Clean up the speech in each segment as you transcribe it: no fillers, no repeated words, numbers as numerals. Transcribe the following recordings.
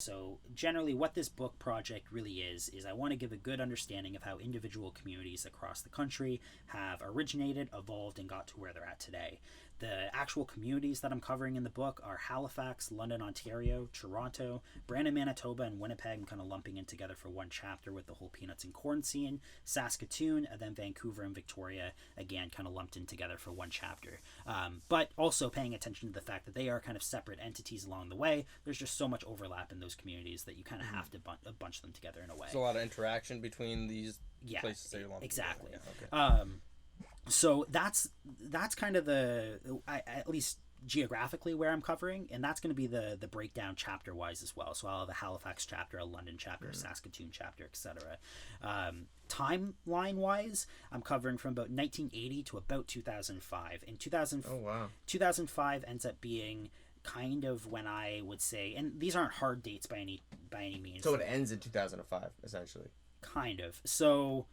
So generally what this book project really is I want to give a good understanding of how individual communities across the country have originated, evolved, and got to where they're at today. The actual communities that I'm covering in the book are Halifax, London, Ontario, Toronto, Brandon, Manitoba, and Winnipeg. I'm kind of lumping in together for one chapter with the whole peanuts and corn scene, Saskatoon, and then Vancouver and Victoria, again, kind of lumped in together for one chapter. But also paying attention to the fact that they are kind of separate entities along the way. There's just so much overlap in those communities that you kind of have to bunch them together in a way. There's a lot of interaction between these places that you're lumping exactly. Yeah, okay. So that's kind of at least geographically where I'm covering, and that's going to be the breakdown chapter wise as well. So I'll have a Halifax chapter, a London chapter, a Saskatoon chapter, etc. Timeline wise, I'm covering from about 1980 to about 2005. In 2005 ends up being kind of when I would say, and these aren't hard dates by any means. So it ends in 2005 essentially. Kind of. So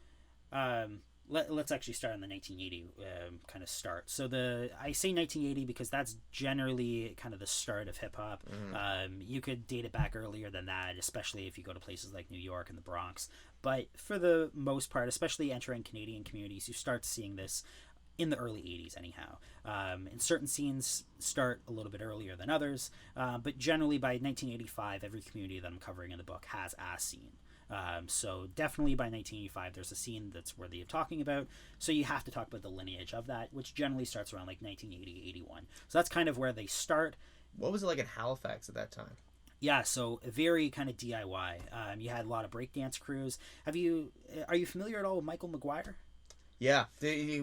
let's actually start on the 1980 kind of start. So I say 1980 because that's generally kind of the start of hip hop. You could date it back earlier than that, especially if you go to places like New York and the Bronx. But for the most part, especially entering Canadian communities, you start seeing this in the early 80s anyhow. And certain scenes start a little bit earlier than others, but generally by 1985, every community that I'm covering in the book has a scene. So definitely by 1985 there's a scene that's worthy of talking about, so you have to talk about the lineage of that, which generally starts around like 1980, 81. So that's kind of where they start. What was it like in Halifax at that time? Yeah, so very kind of DIY. You had a lot of breakdance crews. Are you familiar at all with Michael McGuire? Yeah.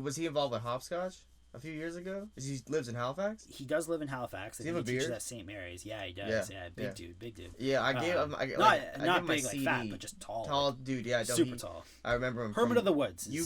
Was he involved with hopscotch a few years ago? He lives in Halifax? He does live in Halifax. Does he have a beard? Teaches at St. Mary's. Yeah, he does. Yeah, big dude. Yeah, I gave him... not big like fat, but just tall. Tall dude, yeah. Super tall. I remember him Hermit of the Woods. You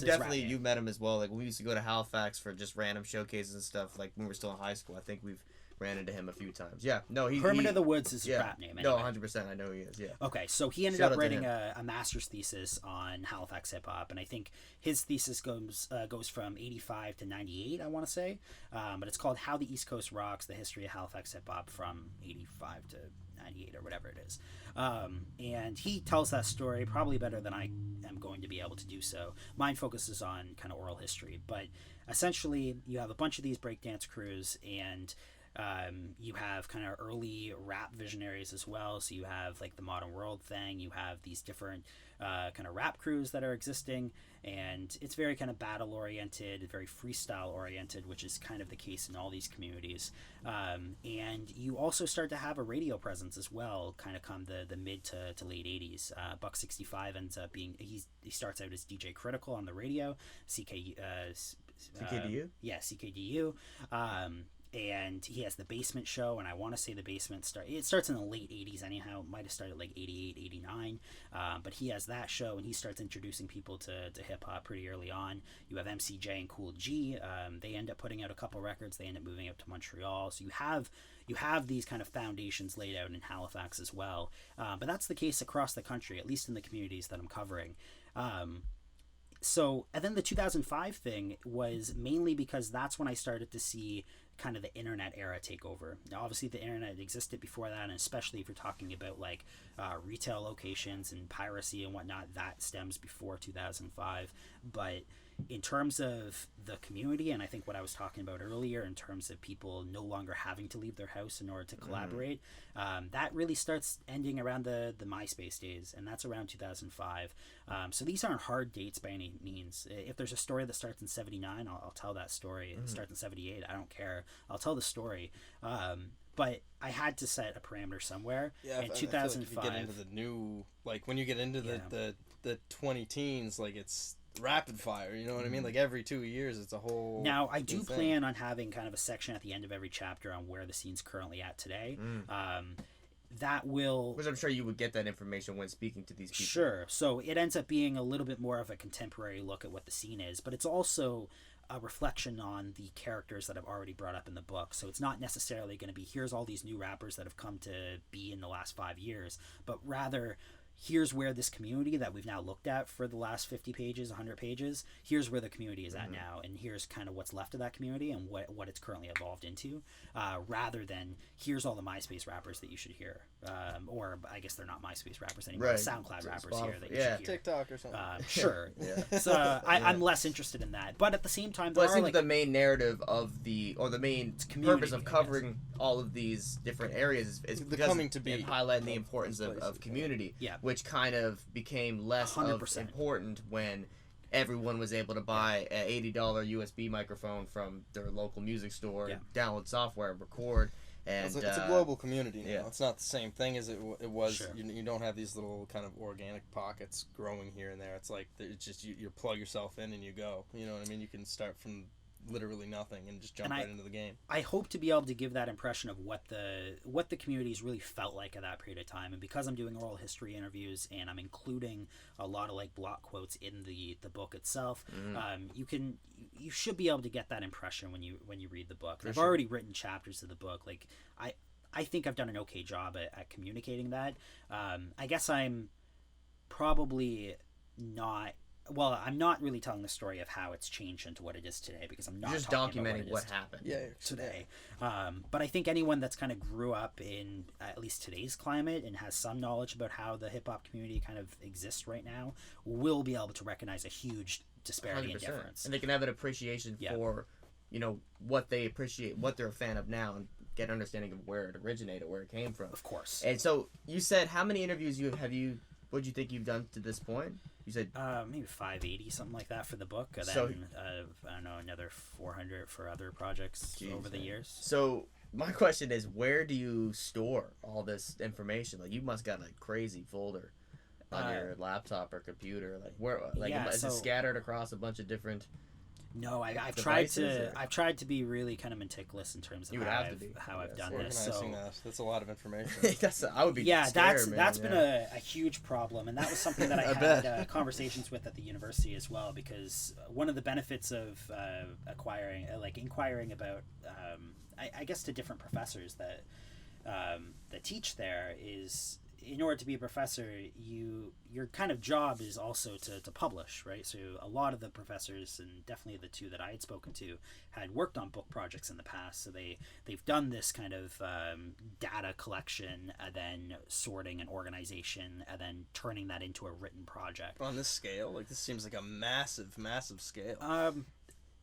met him as well. Like, when we used to go to Halifax for just random showcases and stuff, like when we were still in high school. I think we've ran into him a few times. Yeah, no, Hermit of the Woods is a rap name. Anyway. No, 100%. I know he is. Yeah. Okay, so he ended up writing a master's thesis on Halifax hip hop, and I think his thesis goes from 85 to 98. I want to say, but it's called "How the East Coast Rocks: The History of Halifax Hip Hop from 85 to 98 or whatever it is." And he tells that story probably better than I am going to be able to do so. Mine focuses on kind of oral history, but essentially you have a bunch of these breakdance crews, and you have kind of early rap visionaries as well. So you have like the Modern World thing. You have these different kind of rap crews that are existing, and it's very kind of battle oriented, very freestyle oriented, which is kind of the case in all these communities. And you also start to have a radio presence as well, kind of come the mid to late 80s. Buck 65 ends up being, he starts out as DJ Critical on the radio, CKDU? Yeah, CKDU. And he has the Basement Show, and I want to say the Basement starts in the late 80s anyhow. It might have started like 88, 89, but he has that show, and he starts introducing people to hip-hop pretty early on. You have MCJ and Cool G. They end up putting out a couple records. They end up moving up to Montreal, so you have these kind of foundations laid out in Halifax as well. But that's the case across the country, at least in the communities that I'm covering. So, and then the 2005 thing was mainly because that's when I started to see kind of the internet era take over. Now, obviously the internet existed before that, and especially if you're talking about like retail locations and piracy and whatnot, that stems before 2005. But in terms of the community, and I think what I was talking about earlier in terms of people no longer having to leave their house in order to collaborate, that really starts ending around the MySpace days, and that's around 2005. So these aren't hard dates by any means. If there's a story that starts in 79, I'll tell that story. If it starts in 78, I don't care. I'll tell the story. But I had to set a parameter somewhere. Yeah, in 2005. Like if you get into the new, like when you get into the 20 teens, like it's rapid fire, you know what I mean? Like every 2 years it's a whole now I do plan on having kind of a section at the end of every chapter on where the scene's currently at today. That will, which I'm sure you would get that information when speaking to these people. Sure. So it ends up being a little bit more of a contemporary look at what the scene is, but it's also a reflection on the characters that I've already brought up in the book. So it's not necessarily going to be here's all these new rappers that have come to be in the last 5 years, but rather here's where this community that we've now looked at for the last 50 pages, 100 pages, here's where the community is at now, and here's kind of what's left of that community and what it's currently evolved into, rather than here's all the MySpace rappers that you should hear or I guess they're not MySpace rappers anymore. Right. SoundCloud rappers Spotify. here that you Yeah. should hear. TikTok or something. Sure. Yeah. So I'm less interested in that, but at the same time, Well, there it are seems like the main narrative of the main community, purpose of covering all of these different areas is because coming to be of highlighting the importance of places, community, yeah. which kind of became less 100%. important when everyone was able to buy an $80 USB microphone from their local music store, download software, record. And it's a global community now. yeah. It's not the same thing as it was. Sure. You don't have these little kind of organic pockets growing here and there. It's like it's just you plug yourself in and you go. You know what I mean? You can start from literally nothing and just jump right into the game. I hope to be able to give that impression of what the communities really felt like at that period of time, and because I'm doing oral history interviews and I'm including a lot of like block quotes in the book itself, you should be able to get that impression when you read the book. I've already written chapters of the book. Like I think I've done an okay job at communicating that. I guess I'm probably not. Well, I'm not really telling the story of how it's changed into what it is today, because I'm not just talking documenting about what happened today. But I think anyone that's kind of grew up in at least today's climate and has some knowledge about how the hip hop community kind of exists right now will be able to recognize a huge disparity and difference. And they can have an appreciation for, what they appreciate, what they're a fan of now, and get an understanding of where it originated, where it came from. Of course. And so you said, how many interviews what do you think you've done to this point? You said maybe 580, something like that for the book. And so, then I don't know, another 400 for other projects over the years. So my question is, where do you store all this information? Like, you must got a crazy folder on your laptop or computer. Like, where? Like, is it scattered across a bunch of different? No, I've tried to be really kind of meticulous in terms of how I've done this. So that's a lot of information. I would be scared, that's been a huge problem, and that was something that I had conversations with at the university as well, because one of the benefits of inquiring about I guess to different professors that teach there is, in order to be a professor, your kind of job is also to publish, right? So a lot of the professors, and definitely the two that I had spoken to, had worked on book projects in the past. So they've done this kind of data collection, and then sorting and organization, and then turning that into a written project. On this scale, like, this seems like a massive scale.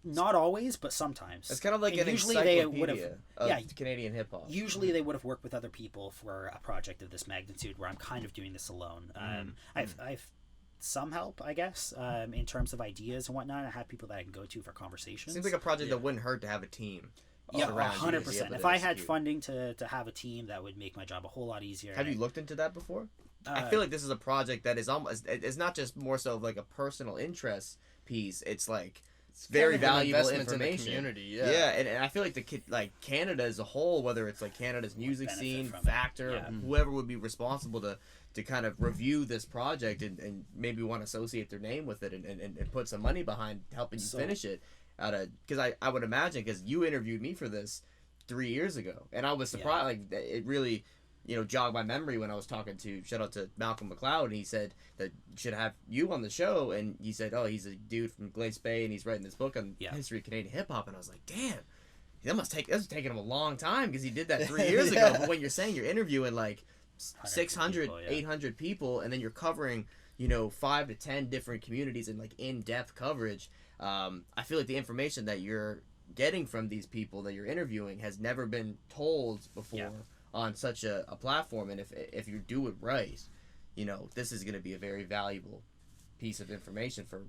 Not always, but sometimes. It's kind of like an encyclopedia of Canadian hip hop. Usually they would have worked with other people for a project of this magnitude, where I'm kind of doing this alone. I've some help, I guess, in terms of ideas and whatnot. I have people that I can go to for conversations. Seems like a project that wouldn't hurt to have a team. Yeah, 100%. If I had funding to have a team, that would make my job a whole lot easier. Have you looked into that before? I feel like this is a project that is almost, it's not just more so of like a personal interest piece. It's like, it's very valuable information. In the community, and I feel like Canada as a whole, whether it's like Canada's music scene, Factor, whoever would be responsible to kind of review this project and maybe want to associate their name with it and put some money behind helping you finish it. Because I would imagine, because you interviewed me for this 3 years ago, and I was surprised. Like, it really jogged my memory when I was talking to, shout out to Malcolm McLeod, and he said that should have you on the show, and he said, oh, he's a dude from Glace Bay, and he's writing this book on history of Canadian hip hop, and I was like, damn, that's taking him a long time, because he did that 3 years ago. But when you're saying you're interviewing like 600, 800 people, and then you're covering 5 to 10 different communities in like in-depth coverage, I feel like the information that you're getting from these people that you're interviewing has never been told before on such a platform. And if you do it right, this is going to be a very valuable piece of information for